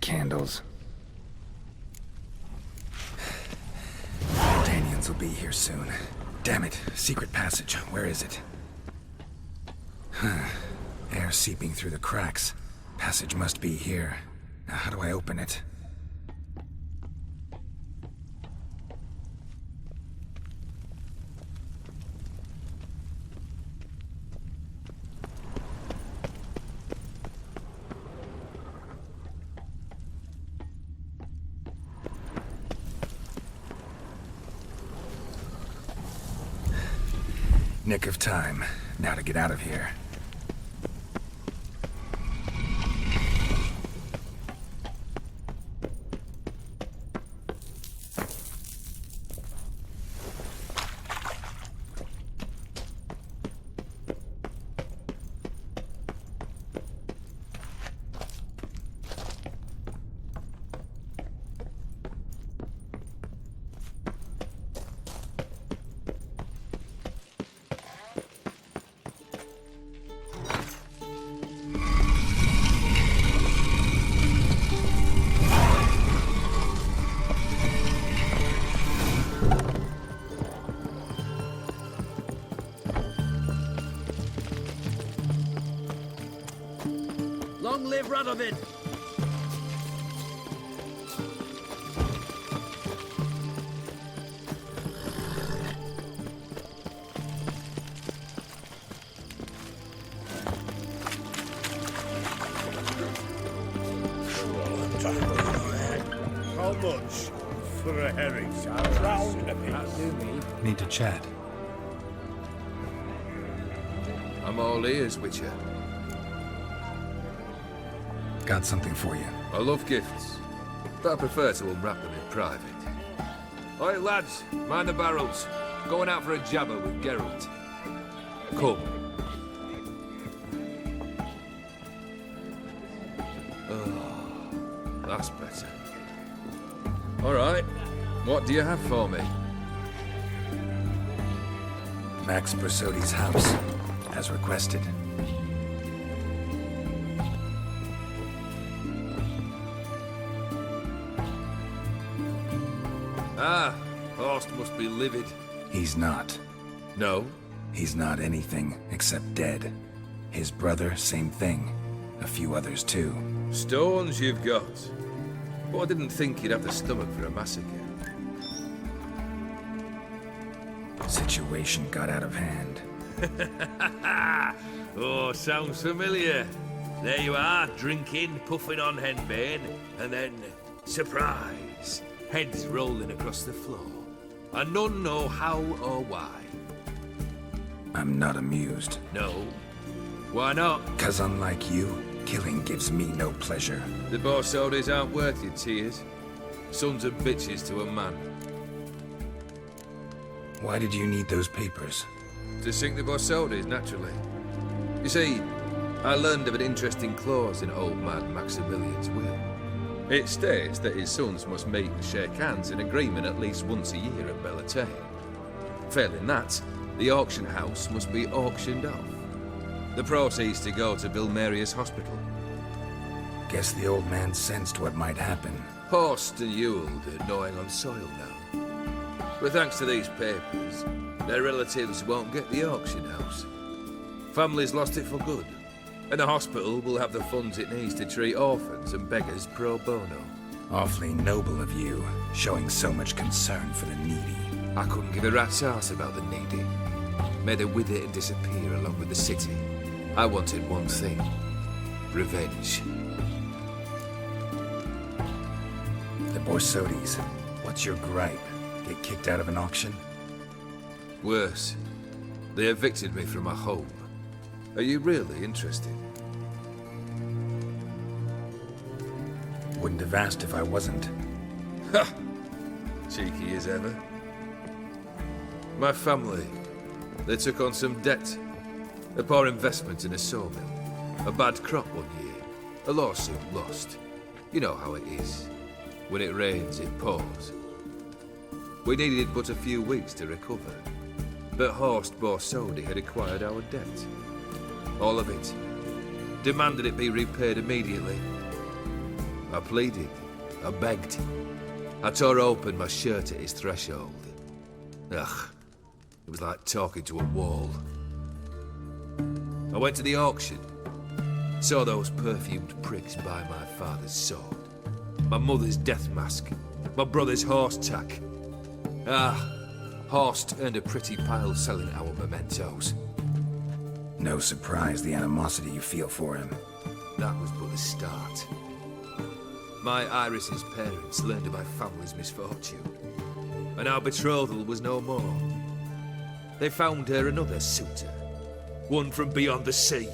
candles. Danians will be here soon. Damn it, secret passage. Where is it? Air seeping through the cracks. Passage must be here. Now, how do I open it? Nick of time. Now to get out of here. Long live Radovid! How much for a herring? Round a piece. Need to chat. I'm all ears, Witcher. Got something for you. I love gifts, but I prefer to unwrap them in private. Oi, lads, mind the barrels. Going out for a jabber with Geralt. Come. Oh, that's better. All right, what do you have for me? Max Brasodi's house, as requested. Ah, Horst must be livid. He's not. No? He's not anything except dead. His brother, same thing. A few others too. Stones you've got. But I didn't think you'd have the stomach for a massacre. Situation got out of hand. Oh, sounds familiar. There you are, drinking, puffing on henbane, and then, surprise! Heads rolling across the floor. And none know how or why. I'm not amused. No. Why not? 'Cause unlike you, killing gives me no pleasure. The Borsodis aren't worth your tears. Sons of bitches to a man. Why did you need those papers? To sink the Borsodis, naturally. You see, I learned of an interesting clause in old man Maximilian's will. It states that his sons must meet and shake hands in agreement at least once a year at Bellatane. Failing that, the auction house must be auctioned off. The proceeds to go to Vilmeria's hospital. Guess the old man sensed what might happen. Horst and Ewald are gnawing on soil now. But thanks to these papers, their relatives won't get the auction house. Families lost it for good. And the hospital will have the funds it needs to treat orphans and beggars pro bono. Awfully noble of you, showing so much concern for the needy. I couldn't give a rat's ass about the needy. May they wither and disappear along with the city. I wanted one thing. Revenge. The Borsodis, what's your gripe? Get kicked out of an auction? Worse. They evicted me from my home. Are you really interested? Wouldn't have asked if I wasn't. Ha! Cheeky as ever. My family, they took on some debt. A poor investment in a sawmill. A bad crop one year. A lawsuit lost. You know how it is. When it rains, it pours. We needed but a few weeks to recover. But Horst Borsodi had acquired our debt. All of it. Demanded it be repaid immediately. I pleaded. I begged. I tore open my shirt at his threshold. Ugh. It was like talking to a wall. I went to the auction. Saw those perfumed pricks buy my father's sword. My mother's death mask. My brother's horse tack. Horst earned a pretty pile selling our mementos. No surprise the animosity you feel for him. That was but the start. My Iris's parents learned of my family's misfortune, and our betrothal was no more. They found her another suitor, one from beyond the sea.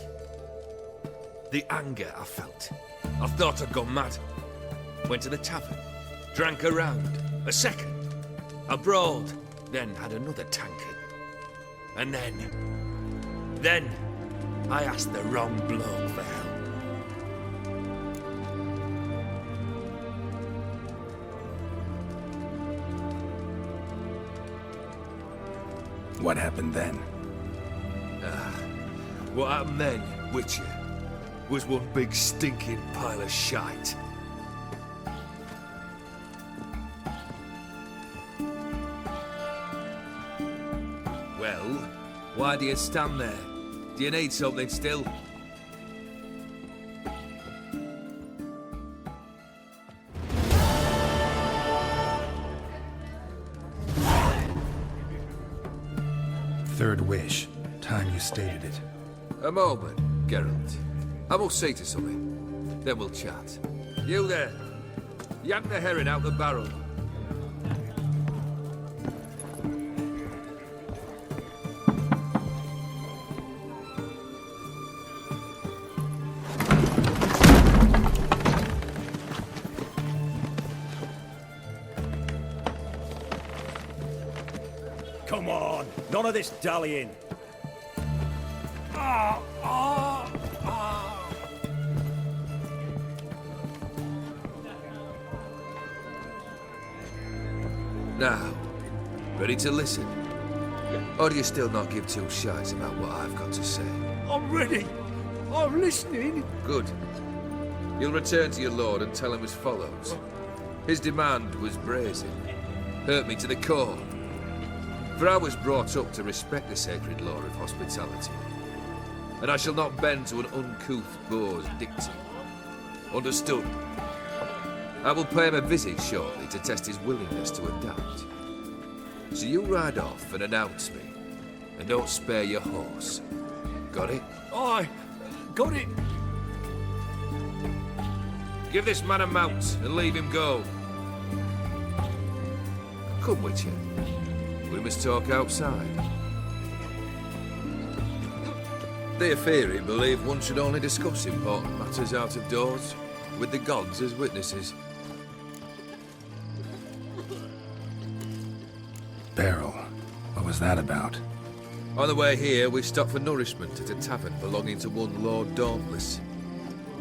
The anger I felt. I thought I'd gone mad. Went to the tavern, drank a round, a second. I brawled, then had another tankard. And then I asked the wrong bloke for help. What happened then? What happened then, Witcher, was one big stinking pile of shite. Well, why do you stand there? Do you need something still? Third wish. Time you stated it. A moment, Geralt. I must see to something. Then we'll chat. You there. Yank the herring out the barrel. Come on, none of this dallying. Now, ready to listen? Or do you still not give two shites about what I've got to say? I'm ready. I'm listening. Good. You'll return to your lord and tell him as follows. His demand was brazen. Hurt me to the core. For I was brought up to respect the sacred law of hospitality. And I shall not bend to an uncouth boor's dictum. Understood? I will pay him a visit shortly to test his willingness to adapt. So you ride off and announce me. And don't spare your horse. Got it? Aye, got it. Give this man a mount and leave him go. Come, Witcher. We must talk outside. The Aetheri believe one should only discuss important matters out of doors, with the gods as witnesses. Barrel. What was that about? On the way here, we stopped for nourishment at a tavern belonging to one Lord Dauntless.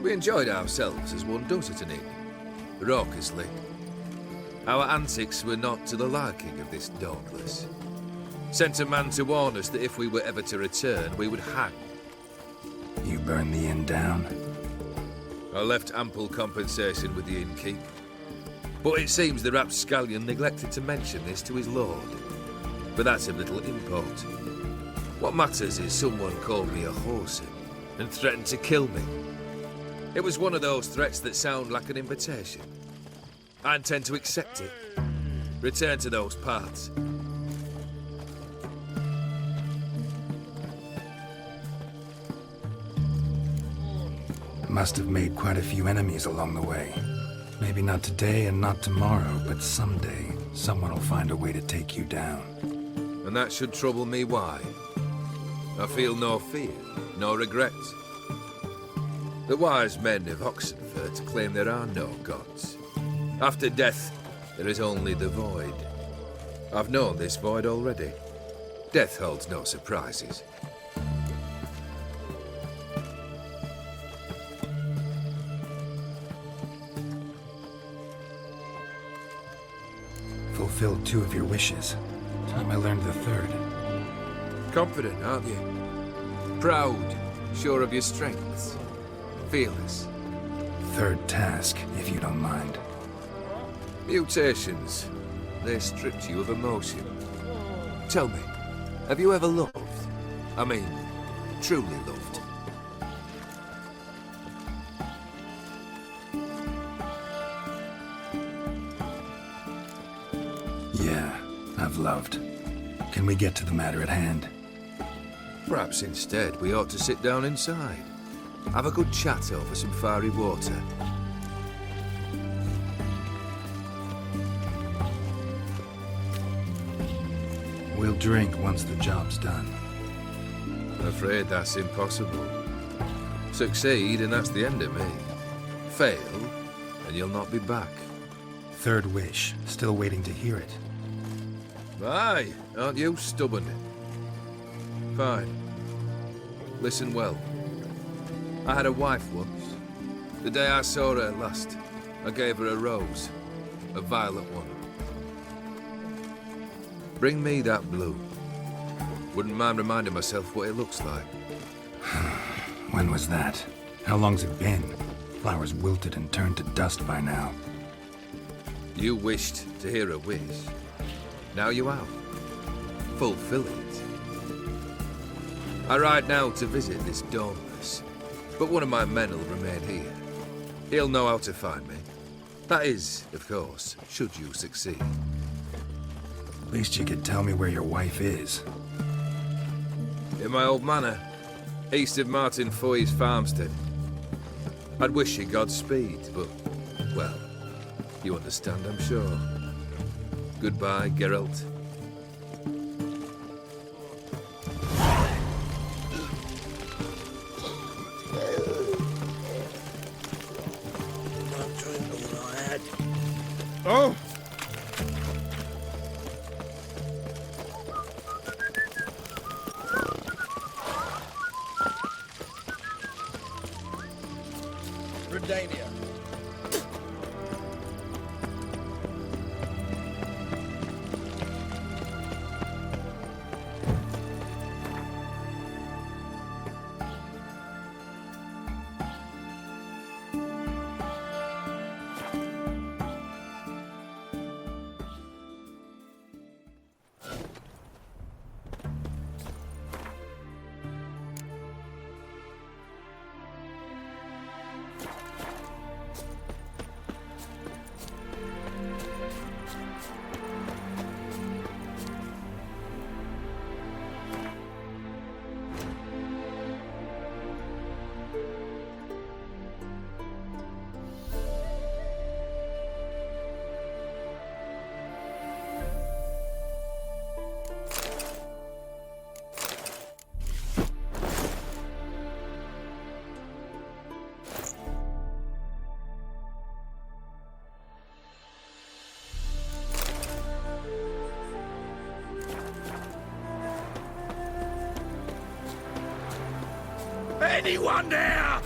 We enjoyed ourselves as one does at an inn, raucously. Our antics were not to the liking of this Dauntless. Sent a man to warn us that if we were ever to return, we would hang. You burned the inn down? I left ample compensation with the innkeep. But it seems the rapscallion neglected to mention this to his lord. But that's of little import. What matters is someone called me a whoreson and threatened to kill me. It was one of those threats that sound like an invitation. I intend to accept it. Return to those parts. Must have made quite a few enemies along the way. Maybe not today and not tomorrow, but someday, someone will find a way to take you down. And that should trouble me why? I feel no fear, no regret. The wise men of Oxenfurt claim there are no gods. After death, there is only the void. I've known this void already. Death holds no surprises. Fulfilled 2 of your wishes. Time I learned the 3rd. Confident, aren't you? Proud, sure of your strengths. Fearless. third task, if you don't mind. Mutations. They stripped you of emotion. Tell me, have you ever loved? I mean, truly loved? Yeah, I've loved. Can we get to the matter at hand? Perhaps instead we ought to sit down inside. Have a good chat over some fiery water. We'll drink once the job's done. I'm afraid that's impossible. Succeed and that's the end of me. Fail and you'll not be back. Third wish, still waiting to hear it. Aye, aren't you stubborn? Fine. Listen well. I had a wife once. The day I saw her last, I gave her a rose. A violet one. Bring me that blue. Wouldn't mind reminding myself what it looks like. When was that? How long's it been? Flowers wilted and turned to dust by now. You wished to hear a wish. Now you have. Fulfill it. I ride now to visit this Dauntless, but one of my men will remain here. He'll know how to find me. That is, of course, should you succeed. At least you could tell me where your wife is. In my old manor, east of Martin Foy's farmstead. I'd wish you Godspeed, but, well, you understand, I'm sure. Goodbye, Geralt. Not drinking all I had. Oh! Redania. Anyone there?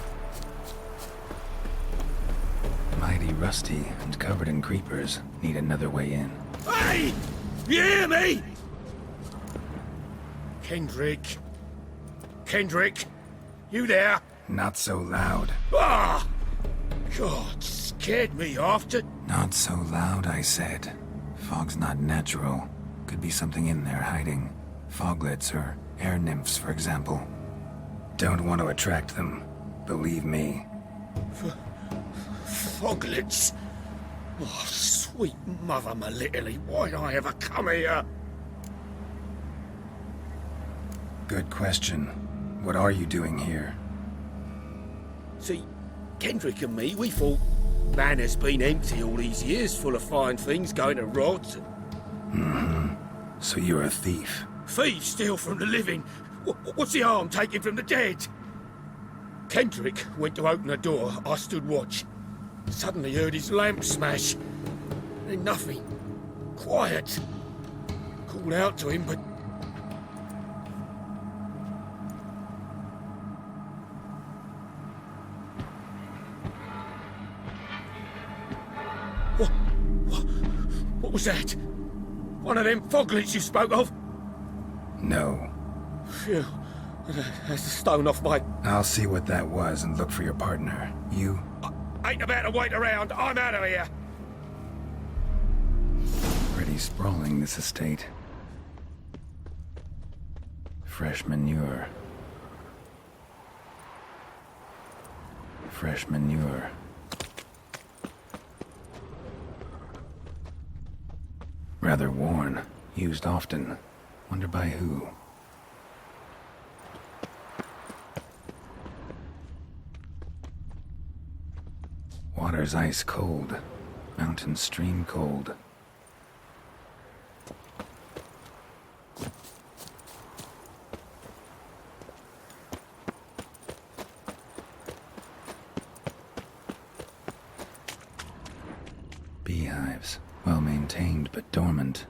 Mighty rusty and covered in creepers. Need another way in. Hey! You hear me? Kendrick. Kendrick? You there? Not so loud. Ah! God, scared me off to... Not so loud, I said. Fog's not natural. Could be something in there hiding. Foglets or air nymphs, for example. Don't want to attract them. Believe me. Foglets? Oh, sweet mother, my little, why'd I ever come here? Good question. What are you doing here? See, Kendrick and me, we thought Manor's been empty all these years, full of fine things going to rot. So you're a thief. Thieves steal from the living. What's the harm taken from the dead? Kendrick went to open the door. I stood watch. Suddenly heard his lamp smash. Then nothing. Quiet. Called out to him, but... What was that? One of them foglets you spoke of? No. Phew. That's a stone off my... I'll see what that was and look for your partner. You? Ain't about to wait around. I'm out of here. Pretty sprawling, this estate. Fresh manure. Fresh manure. Rather worn. Used often. Wonder by who. Water's ice cold. Mountain stream cold. Beehives. Well maintained, but dormant.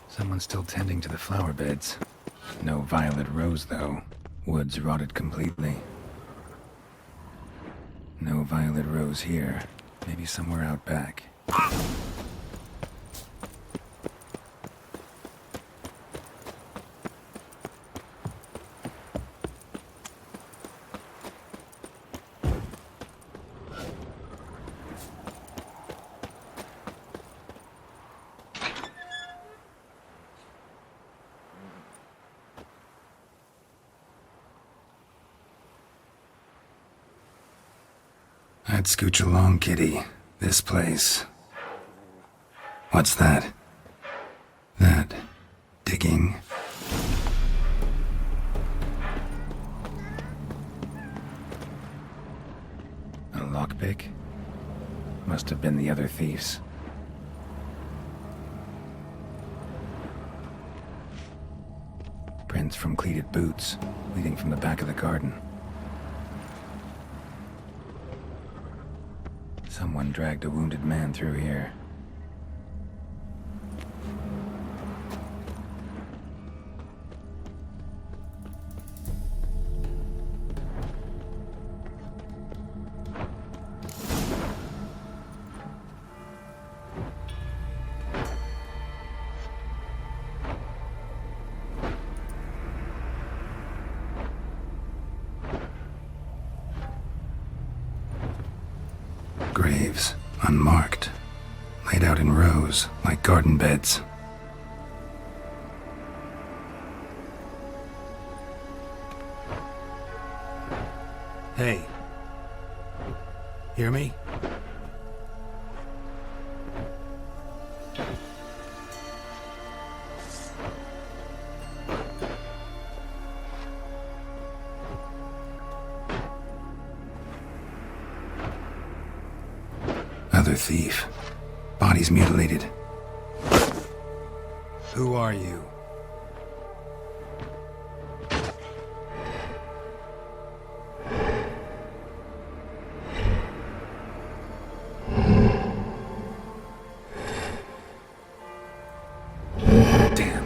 Someone's still tending to the flower beds. No violet rose, though. Woods rotted completely. No violet rose here. Maybe somewhere out back. I'd scooch along, kitty. This place. What's that? That... digging? A lockpick? Must have been the other thieves. Prints from cleated boots, leading from the back of the garden. Someone dragged a wounded man through here. Graves, unmarked, laid out in rows like garden beds. Hey. Hear me? Other thief. Bodies mutilated. Who are you? Damn.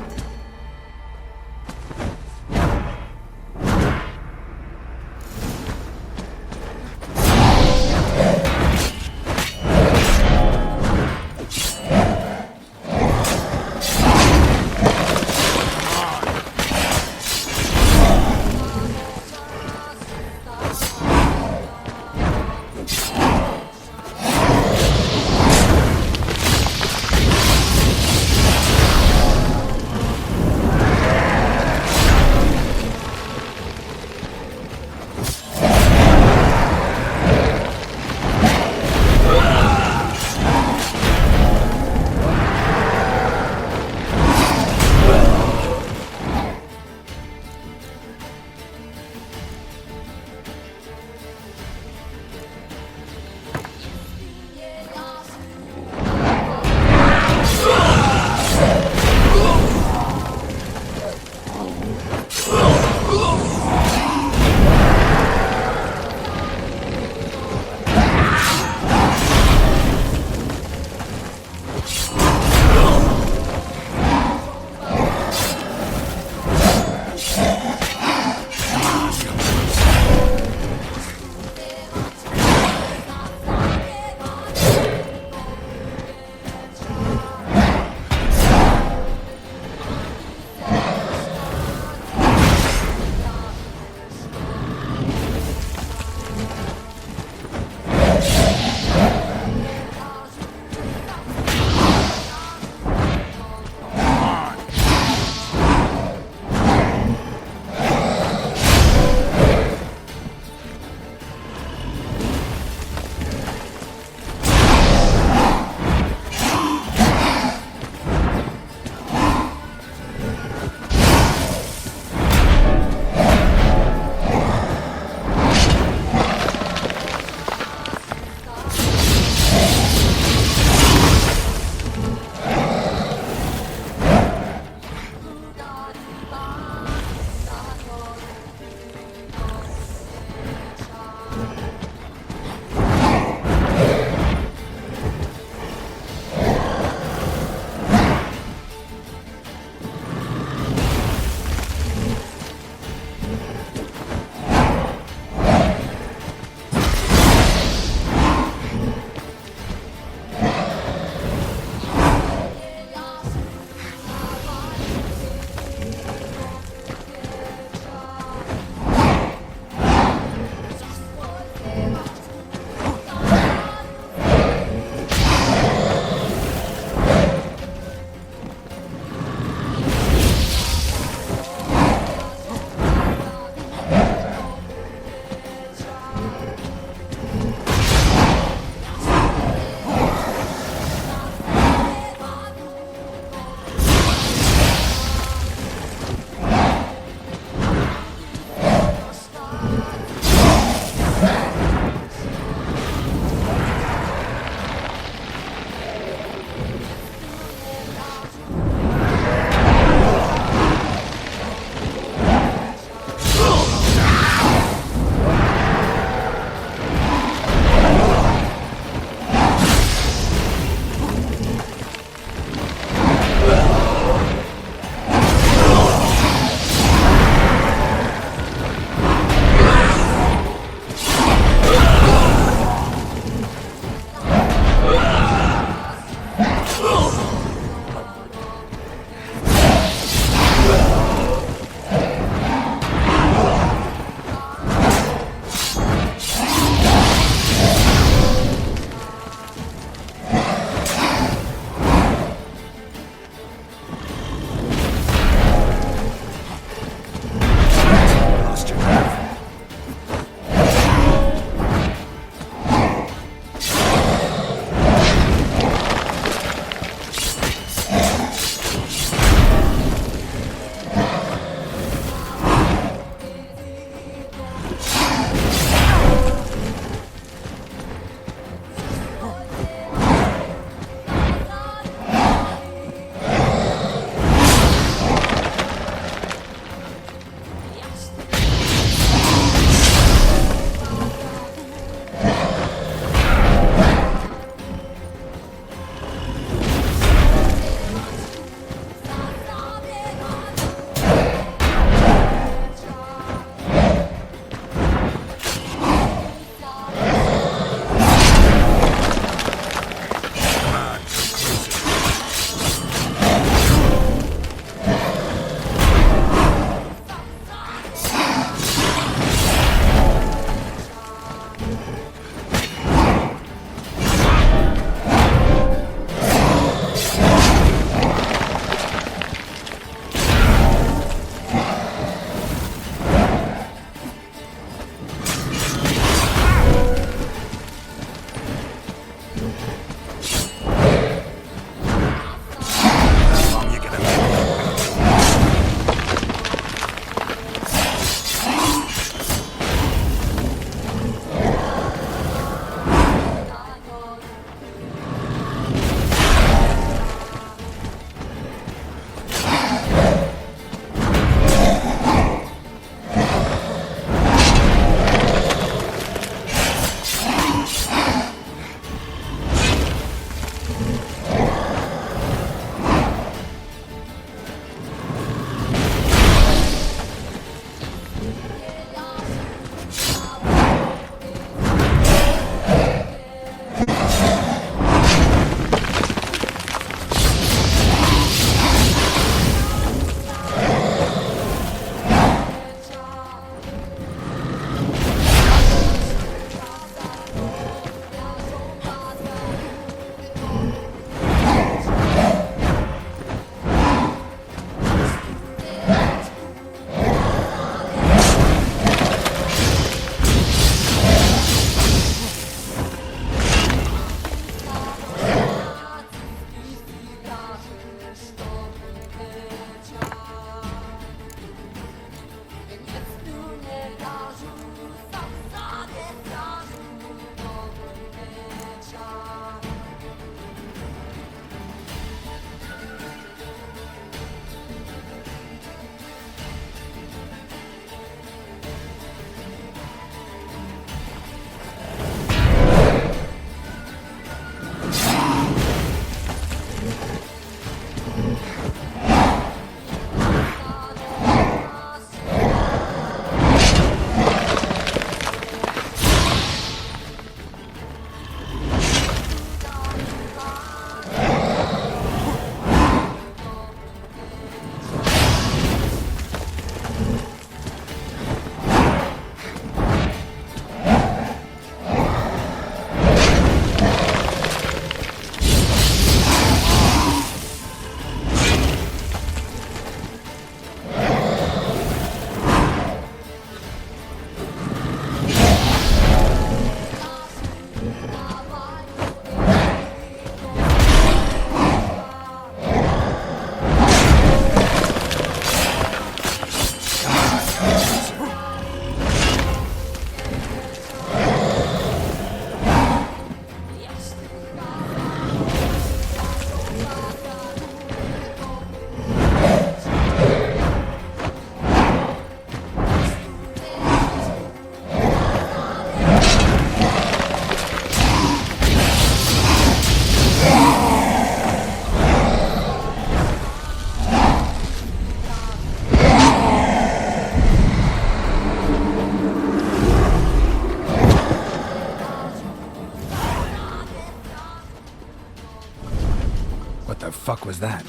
What the fuck was that?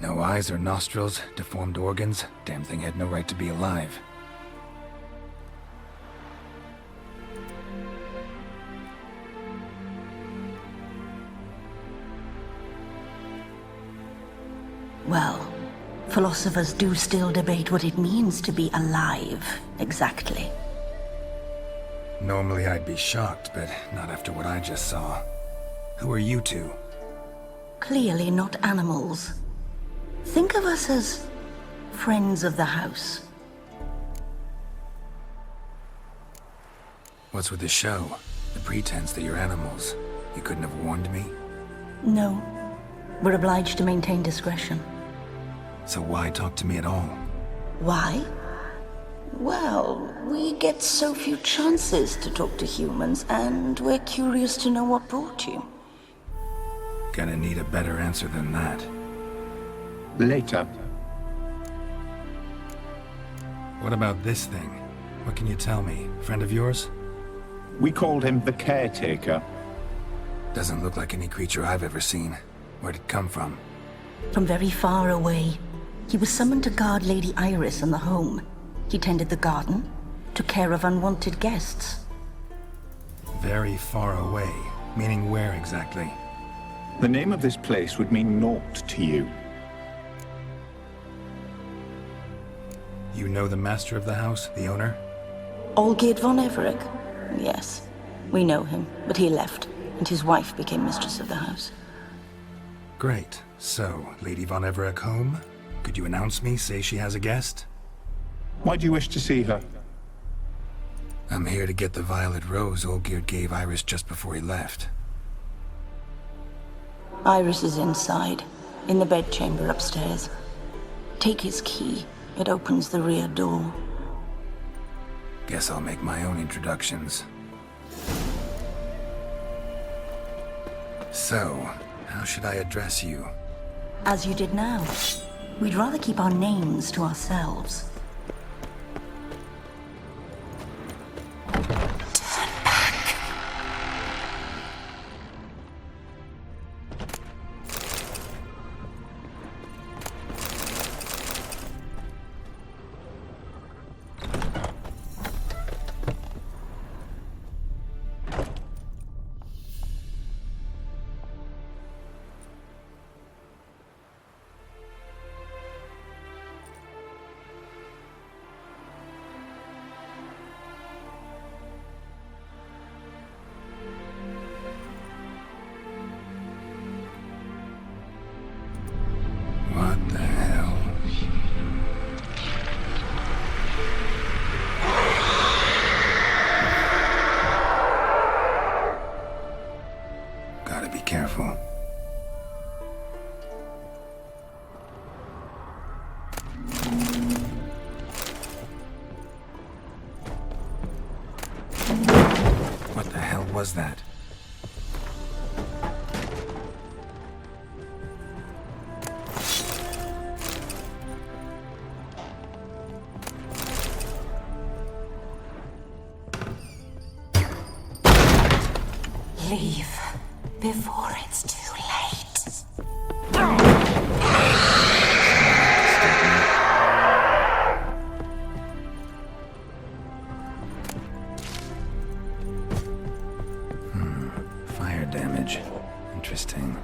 No eyes or nostrils, deformed organs. Damn thing had no right to be alive. Well, philosophers do still debate what it means to be alive, exactly. Normally I'd be shocked, but not after what I just saw. Who are you two? Clearly not animals. Think of us as friends of the house. What's with the show? The pretense that you're animals. You couldn't have warned me? No, we're obliged to maintain discretion. So why talk to me at all? Why? Well, we get so few chances to talk to humans, and we're curious to know what brought you. Gonna need a better answer than that. Later. What about this thing? What can you tell me? Friend of yours? We called him the Caretaker. Doesn't look like any creature I've ever seen. Where'd it come from? From very far away. He was summoned to guard Lady Iris and the home. He tended the garden, took care of unwanted guests. Very far away. Meaning where exactly? The name of this place would mean naught to you. You know the master of the house, the owner? Olgierd von Everec? Yes, we know him, but he left, and his wife became mistress of the house. Great. So, Lady von Everec home? Could you announce me, say she has a guest? Why do you wish to see her? I'm here to get the violet rose Olgierd gave Iris just before he left. Iris is inside, in the bedchamber upstairs. Take his key. It opens the rear door. Guess I'll make my own introductions. So, how should I address you? As you did now. We'd rather keep our names to ourselves. What the hell? Gotta be careful. What the hell was that? Leave before it's too late. Fire damage. Interesting.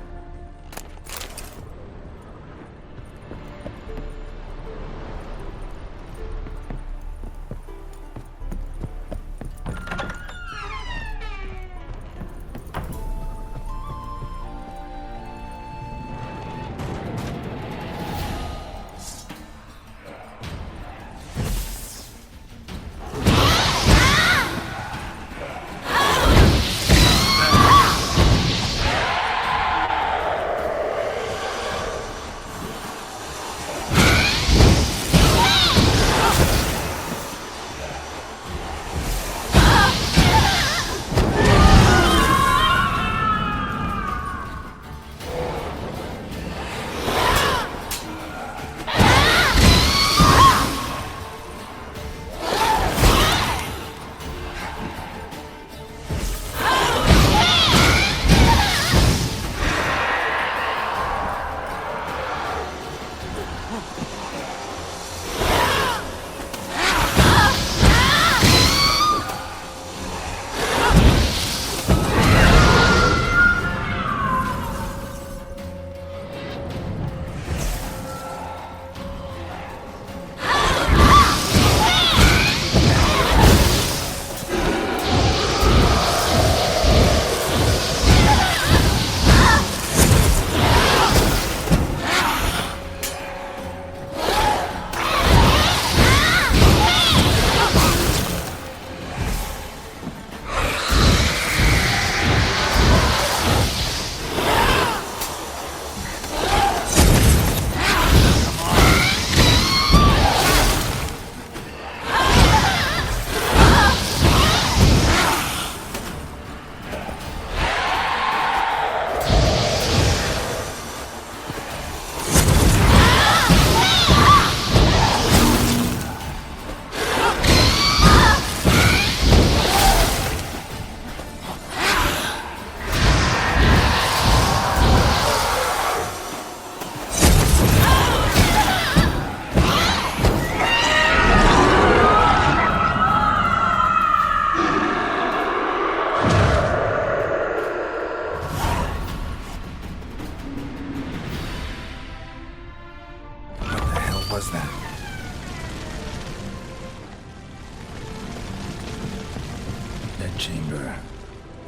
remember.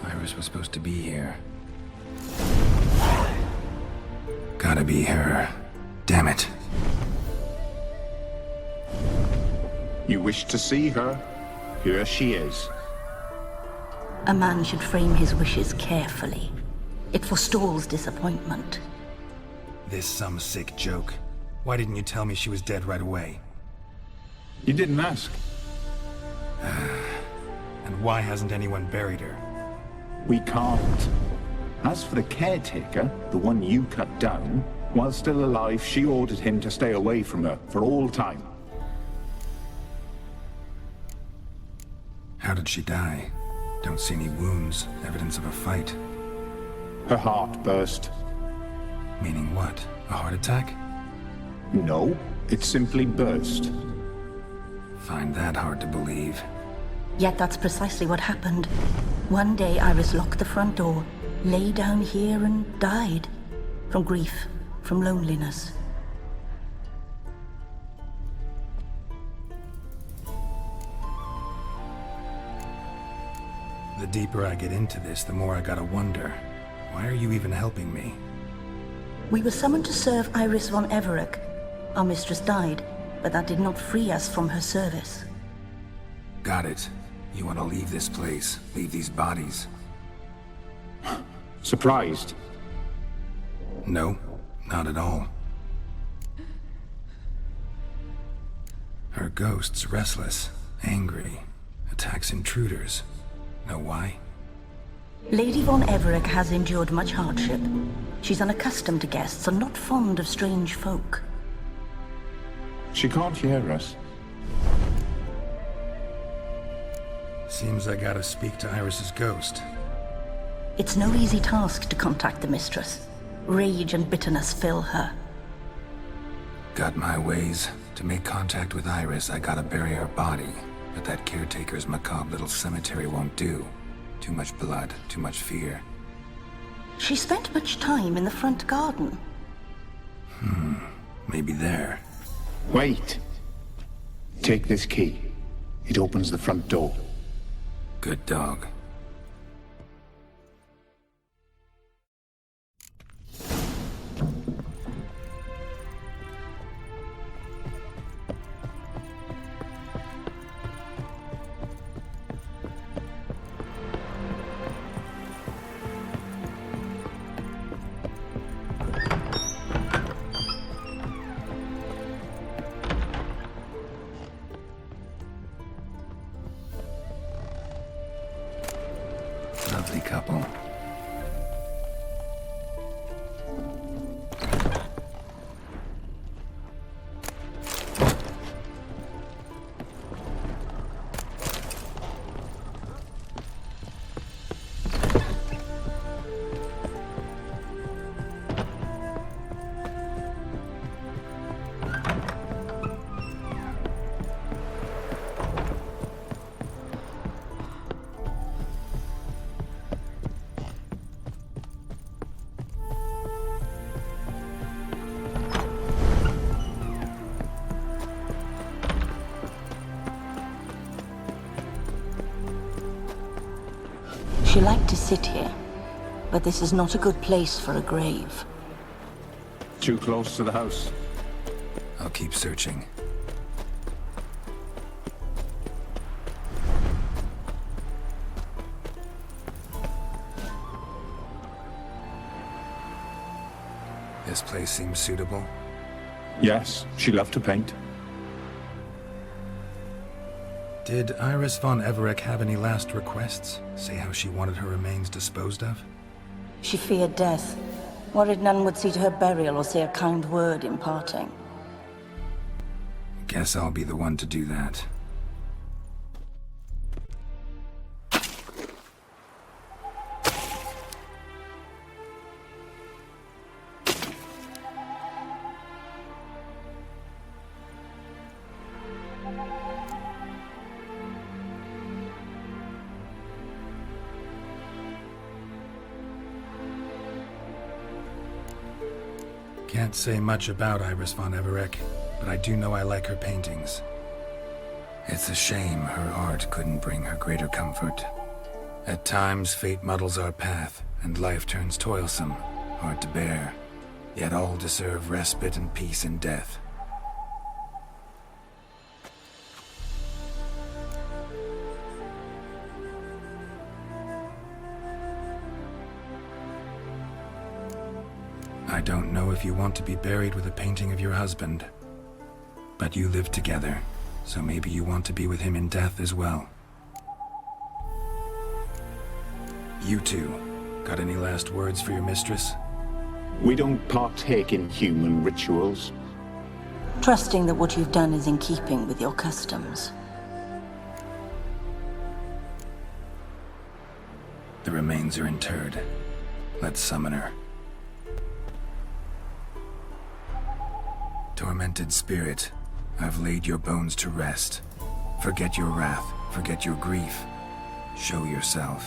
Iris was supposed to be here. Gotta be her. Damn it. You wish to see her? Here she is. A man should frame his wishes carefully. It forestalls disappointment. This some sick joke. Why didn't you tell me she was dead right away? You didn't ask. And why hasn't anyone buried her? We can't. As for the caretaker, the one you cut down, while still alive, she ordered him to stay away from her for all time. How did she die? Don't see any wounds, evidence of a fight. Her heart burst. Meaning what? A heart attack? No, it simply burst. Find that hard to believe. Yet that's precisely what happened. One day Iris locked the front door, lay down here and died. From grief, from loneliness. The deeper I get into this, the more I gotta wonder. Why are you even helping me? We were summoned to serve Iris von Everec. Our mistress died, but that did not free us from her service. Got it. You want to leave this place, leave these bodies? Surprised? No, not at all. Her ghost's restless, angry, attacks intruders. Know why? Lady von Everec has endured much hardship. She's unaccustomed to guests and not fond of strange folk. She can't hear us. Seems I gotta speak to Iris's ghost. It's no easy task to contact the mistress. Rage and bitterness fill her. Got my ways. To make contact with Iris, I gotta bury her body. But that caretaker's macabre little cemetery won't do. Too much blood, too much fear. She spent much time in the front garden. Maybe there. Wait. Take this key. It opens the front door. Good dog. Lovely couple. She liked to sit here, but this is not a good place for a grave. Too close to the house. I'll keep searching. This place seems suitable. Yes, she loved to paint. Did Iris von Everec have any last requests? Say how she wanted her remains disposed of? She feared death, worried none would see to her burial or say a kind word in parting. Guess I'll be the one to do that. Can't say much about Iris von Everec, but I do know I like her paintings. It's a shame her art couldn't bring her greater comfort. At times, fate muddles our path, and life turns toilsome, hard to bear. Yet all deserve respite and peace in death. I don't know if you want to be buried with a painting of your husband, but you live together, so maybe you want to be with him in death as well. You two, got any last words for your mistress? We don't partake in human rituals. Trusting that what you've done is in keeping with your customs. The remains are interred. Let's summon her. Tormented spirit, I've laid your bones to rest. Forget your wrath, forget your grief. Show yourself.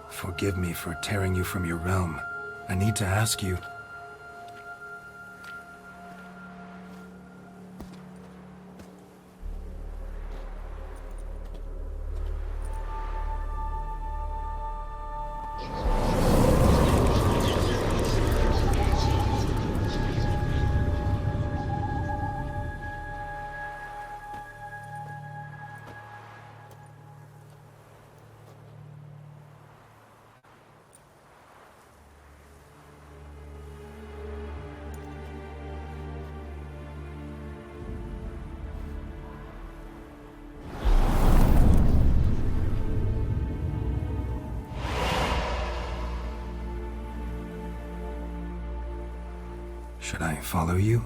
Forgive me for tearing you from your realm. I need to ask you... Should I follow you?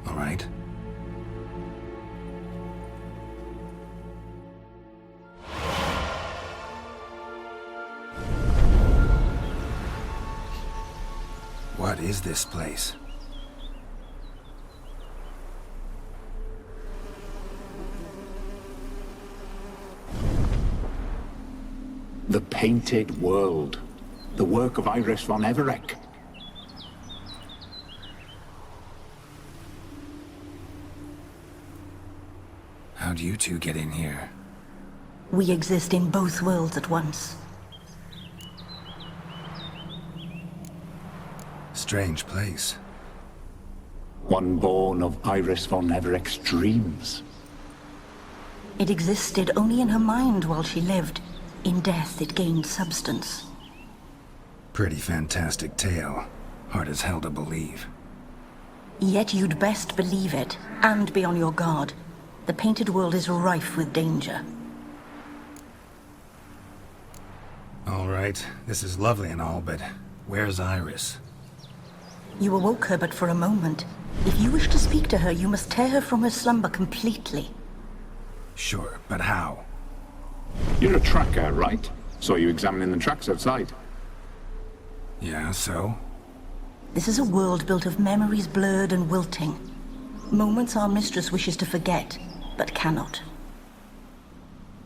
All right. What is this place? The Painted World. The work of Iris von Everec. How'd you two get in here? We exist in both worlds at once. Strange place. One born of Iris von Everec's dreams. It existed only in her mind while she lived. In death, it gained substance. Pretty fantastic tale. Hard as hell to believe. Yet you'd best believe it, and be on your guard. The Painted World is rife with danger. All right, this is lovely and all, but where's Iris? You awoke her but for a moment. If you wish to speak to her, you must tear her from her slumber completely. Sure, but how? You're a tracker, right? Saw you examining the tracks outside. Yeah, so? This is a world built of memories blurred and wilting. Moments our mistress wishes to forget, but cannot.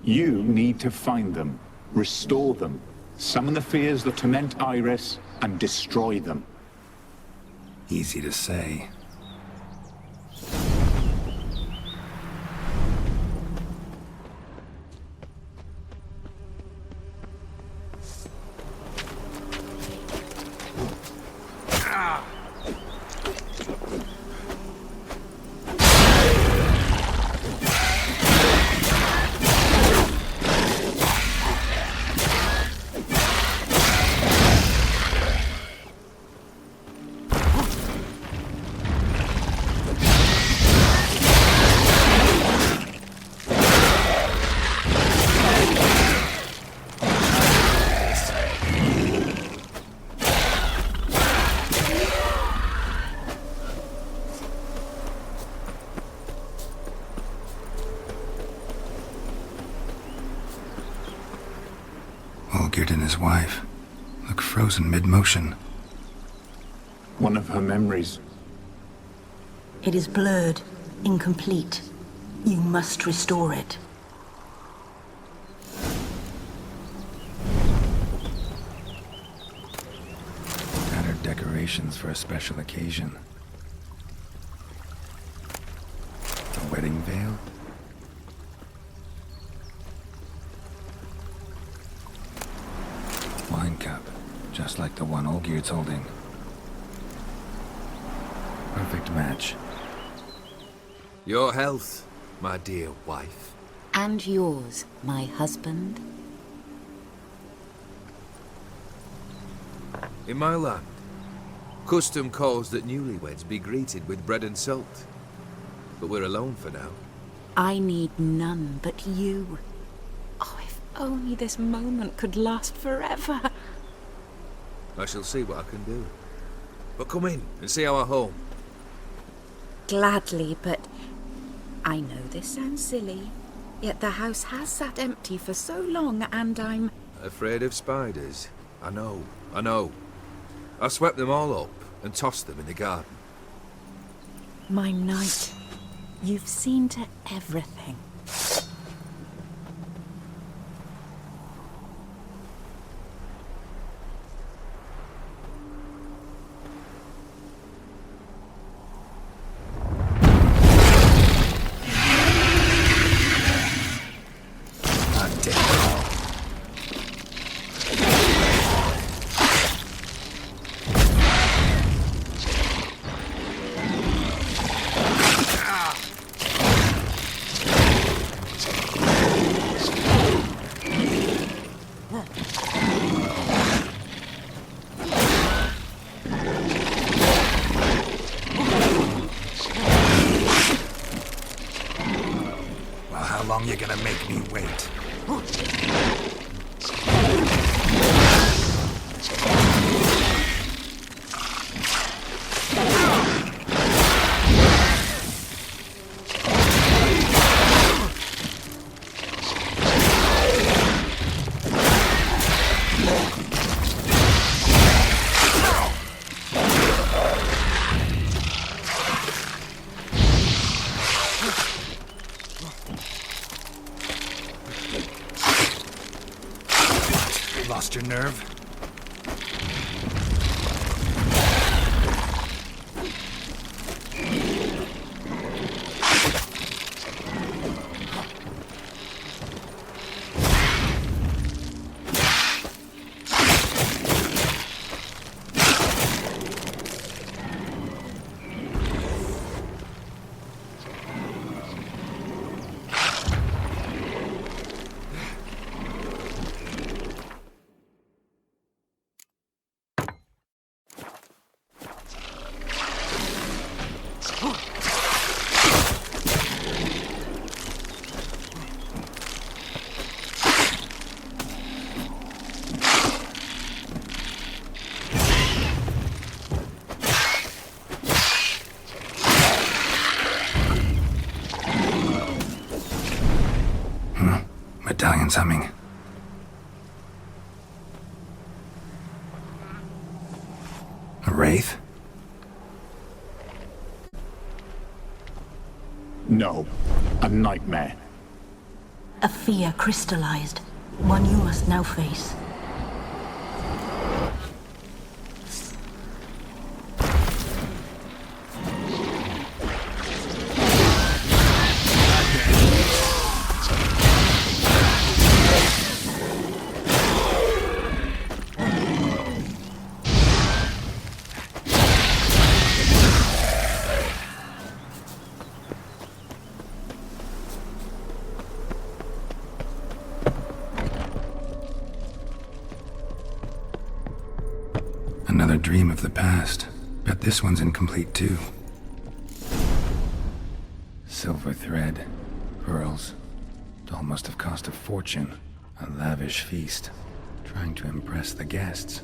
You need to find them, restore them, summon the fears that torment Iris, and destroy them. Easy to say. Olgerd and his wife look frozen mid-motion. One of her memories. It is blurred, incomplete. You must restore it. decorations for a special occasion. A wedding veil? Wine cup, just like the one Olgerd's holding. Perfect match. Your health, my dear wife. And yours, my husband. In my land, custom calls that newlyweds be greeted with bread and salt. But we're alone for now. I need none but you. Oh, if only this moment could last forever. I shall see what I can do. But come in and see our home. Gladly, but I know this sounds silly, yet the house has sat empty for so long and I'm... Afraid of spiders? I know. I swept them all up and tossed them in the garden. My knight, you've seen to everything. How long you gonna make me wait? Lost your nerve? Medallion's humming. A wraith? No, a nightmare. A fear crystallized, one you must now face. Another dream of the past. Bet this one's incomplete too. Silver thread, pearls. It all must have cost a fortune. A lavish feast. Trying to impress the guests.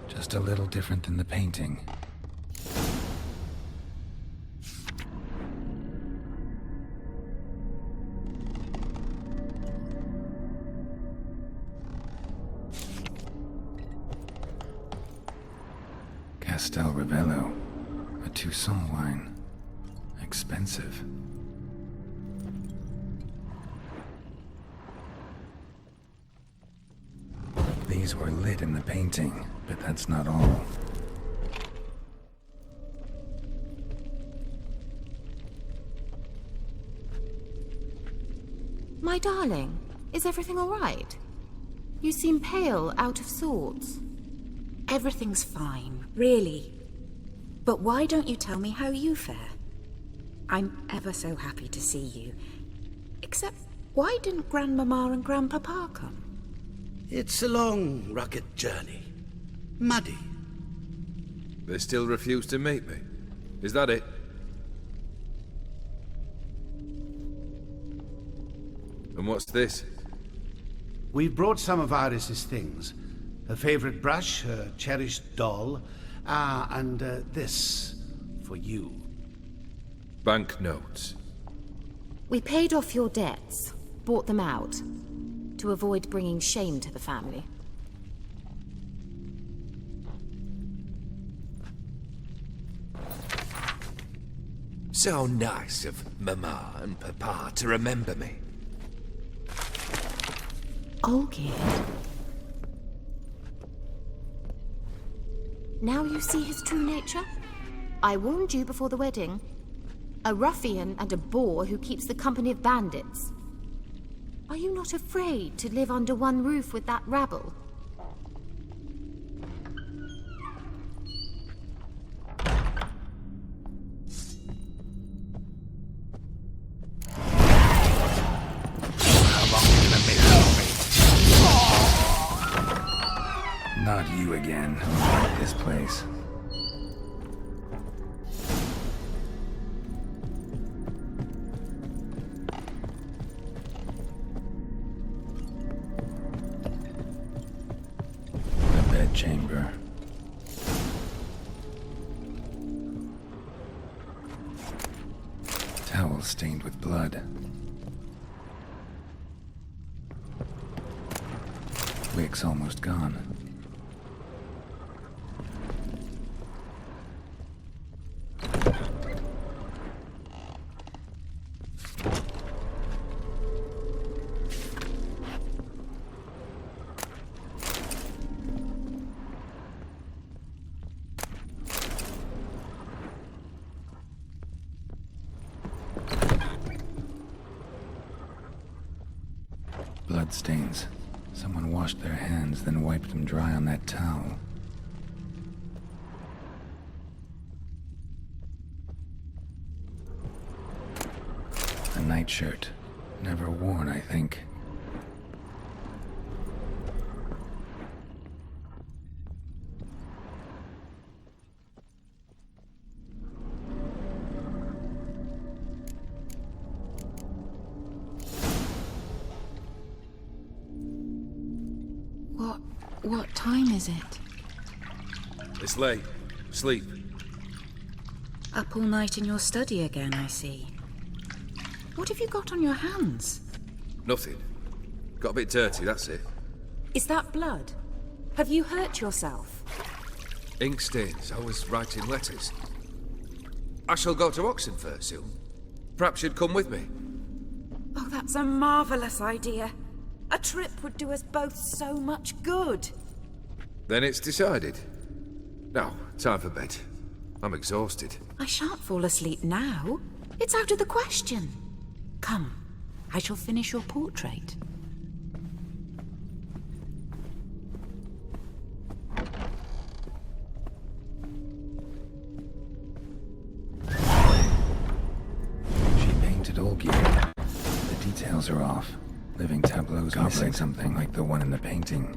Just a little different than the painting. Castel Ravello. A Toussaint wine. Expensive. These were lit in the painting, but that's not all. My darling, is everything all right? You seem pale, out of sorts. Everything's fine, really. But why don't you tell me how you fare? I'm ever so happy to see you. Except, why didn't Grandmama and Grandpapa come? It's a long, rugged journey. Muddy. They still refuse to meet me. Is that it? And what's this? We've brought some of Iris's things. Her favorite brush, her cherished doll, and this for you. Banknotes. We paid off your debts, bought them out, to avoid bringing shame to the family. So nice of Mama and Papa to remember me. Olgierd. Now you see his true nature? I warned you before the wedding. A ruffian and a boor who keeps the company of bandits. Are you not afraid to live under one roof with that rabble? Not you again. This place. The bedchamber. Towel stained with blood. Wick's almost gone. Bloodstains. Someone washed their hands, then wiped them dry on that towel. A nightshirt. Never worn, I think. What time is it? It's late. Sleep. Up all night in your study again, I see. What have you got on your hands? Nothing. Got a bit dirty, that's it. Is that blood? Have you hurt yourself? Ink stains. I was writing letters. I shall go to Oxenfurt soon. Perhaps you'd come with me. Oh, that's a marvellous idea. A trip would do us both so much good. Then it's decided. Now, time for bed. I'm exhausted. I shan't fall asleep now. It's out of the question. Come, I shall finish your portrait. She painted Olgierd. The details are off. Living tableaus missing something like the one in the painting.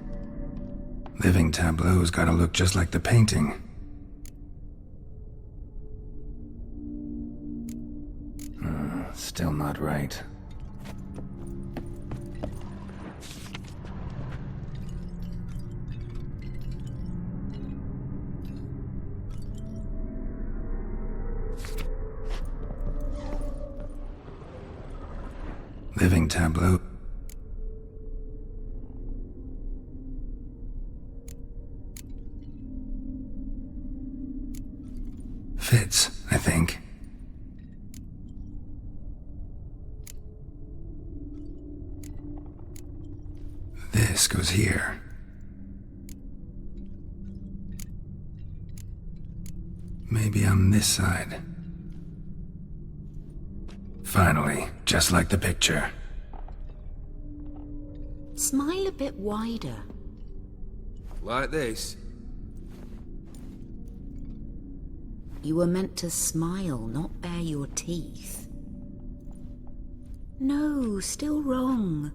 Living tableaus gotta look just like the painting. Still not right. Living tableau. Fits, I think. This goes here. Maybe on this side. Finally, just like the picture. Smile a bit wider. Like this? You were meant to smile, not bare your teeth. No, still wrong.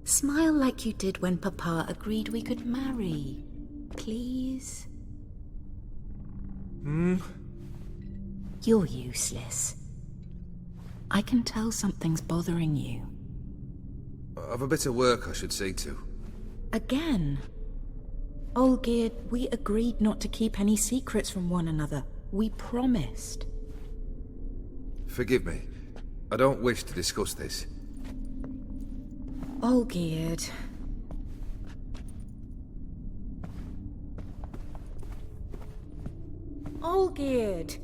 Smile like you did when Papa agreed we could marry. Please? You're useless. I can tell something's bothering you. I've a bit of work I should see to. Again? Olgierd, we agreed not to keep any secrets from one another. We promised. Forgive me. I don't wish to discuss this. Olgierd. Olgierd!